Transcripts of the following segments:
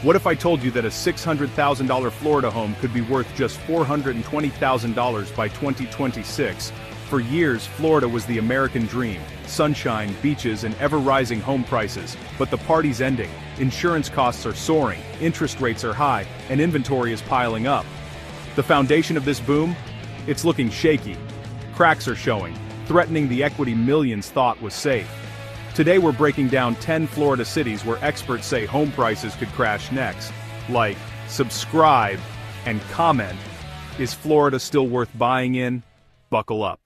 What if I told you that a $600,000 Florida home could be worth just $420,000 by 2026? For years, Florida was the American dream: sunshine, beaches, and ever-rising home prices. But the party's ending. Insurance costs are soaring, interest rates are high, and inventory is piling up. The foundation of this boom? It's looking shaky. Cracks are showing, threatening the equity millions thought was safe. Today we're breaking down 10 Florida cities where experts say home prices could crash next. Like, subscribe, and comment. Is Florida still worth buying in? Buckle up.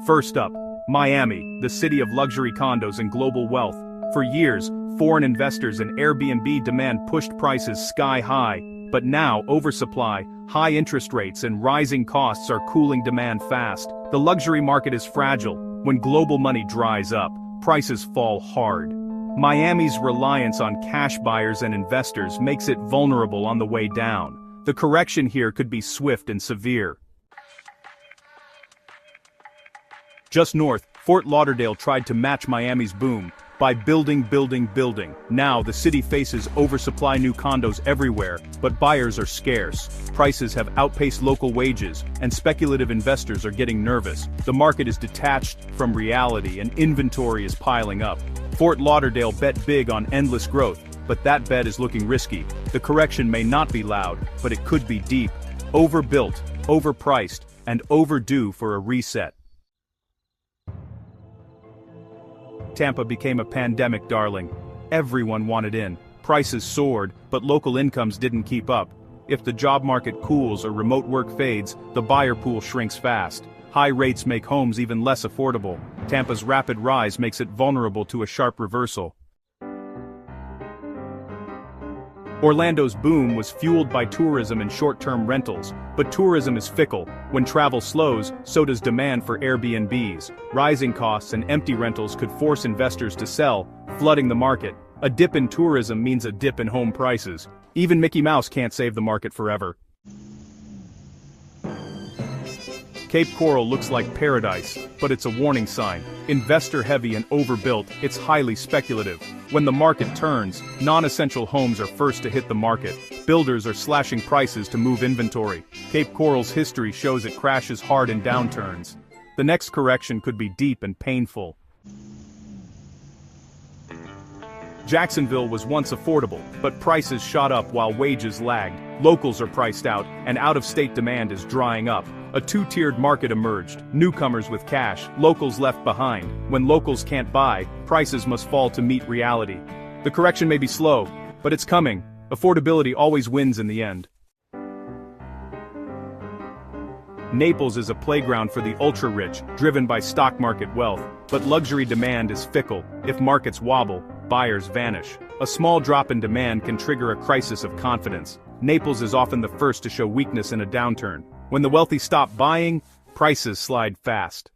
First up, Miami, the city of luxury condos and global wealth. For years, foreign investors and Airbnb demand pushed prices sky high, but now oversupply, high interest rates, and rising costs are cooling demand fast. The luxury market is fragile. When global money dries up, prices fall hard. Miami's reliance on cash buyers and investors makes it vulnerable on the way down. The correction here could be swift and severe. Just north, Fort Lauderdale tried to match Miami's boom by building. Now the city faces oversupply, new condos everywhere, but buyers are scarce. Prices have outpaced local wages, and speculative investors are getting nervous. The market is detached from reality and inventory is piling up. Fort Lauderdale bet big on endless growth, but that bet is looking risky. The correction may not be loud, but it could be deep. Overbuilt, overpriced, and overdue for a reset. Tampa became a pandemic darling. Everyone wanted in. Prices soared, but local incomes didn't keep up. If the job market cools or remote work fades, the buyer pool shrinks fast. High rates make homes even less affordable. Tampa's rapid rise makes it vulnerable to a sharp reversal. Orlando's boom was fueled by tourism and short-term rentals, but tourism is fickle. When travel slows, so does demand for Airbnbs. Rising costs and empty rentals could force investors to sell, flooding the market. A dip in tourism means a dip in home prices. Even Mickey Mouse can't save the market forever. Cape Coral looks like paradise, but it's a warning sign. Investor-heavy and overbuilt, it's highly speculative. When the market turns, non-essential homes are first to hit the market. Builders are slashing prices to move inventory. Cape Coral's history shows it crashes hard in downturns. The next correction could be deep and painful. Jacksonville was once affordable, but prices shot up while wages lagged. Locals are priced out, and out-of-state demand is drying up. A two-tiered market emerged: newcomers with cash, locals left behind. When locals can't buy, prices must fall to meet reality. The correction may be slow, but it's coming. Affordability always wins in the end. Naples is a playground for the ultra-rich, driven by stock market wealth. But luxury demand is fickle. If markets wobble, buyers vanish. A small drop in demand can trigger a crisis of confidence. Naples is often the first to show weakness in a downturn. When the wealthy stop buying, prices slide fast.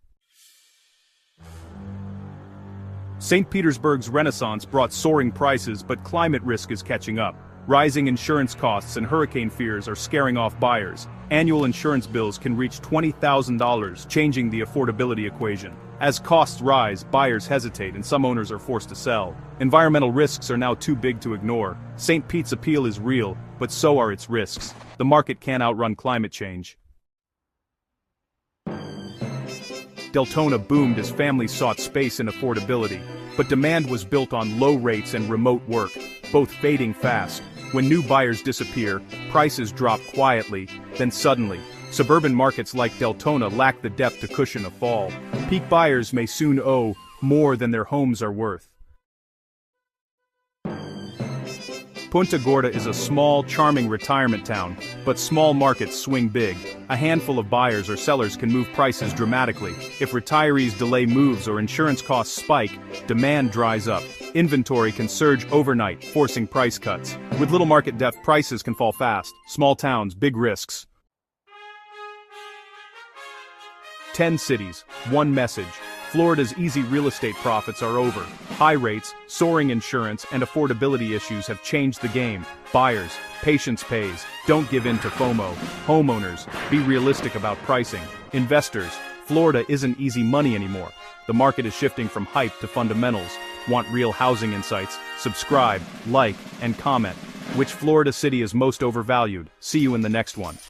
St. Petersburg's Renaissance brought soaring prices, but climate risk is catching up. Rising insurance costs and hurricane fears are scaring off buyers. Annual insurance bills can reach $20,000, changing the affordability equation. As costs rise, buyers hesitate and some owners are forced to sell. Environmental risks are now too big to ignore. St. Pete's appeal is real, but so are its risks. The market can't outrun climate change. Deltona boomed as families sought space and affordability, but demand was built on low rates and remote work, both fading fast. When new buyers disappear, prices drop quietly, then suddenly. Suburban markets like Deltona lack the depth to cushion a fall. Peak buyers may soon owe more than their homes are worth. Punta Gorda is a small, charming retirement town, but small markets swing big. A handful of buyers or sellers can move prices dramatically. If retirees delay moves or insurance costs spike, demand dries up. Inventory can surge overnight, forcing price cuts. With little market depth, prices can fall fast. Small towns, big risks. 10 cities, one message. Florida's easy real estate profits are over. High rates, soaring insurance, and affordability issues have changed the game. Buyers, patience pays. Don't give in to FOMO. Homeowners, be realistic about pricing. Investors, Florida isn't easy money anymore. The market is shifting from hype to fundamentals. Want real housing insights? Subscribe, like, and comment. Which Florida city is most overvalued? See you in the next one.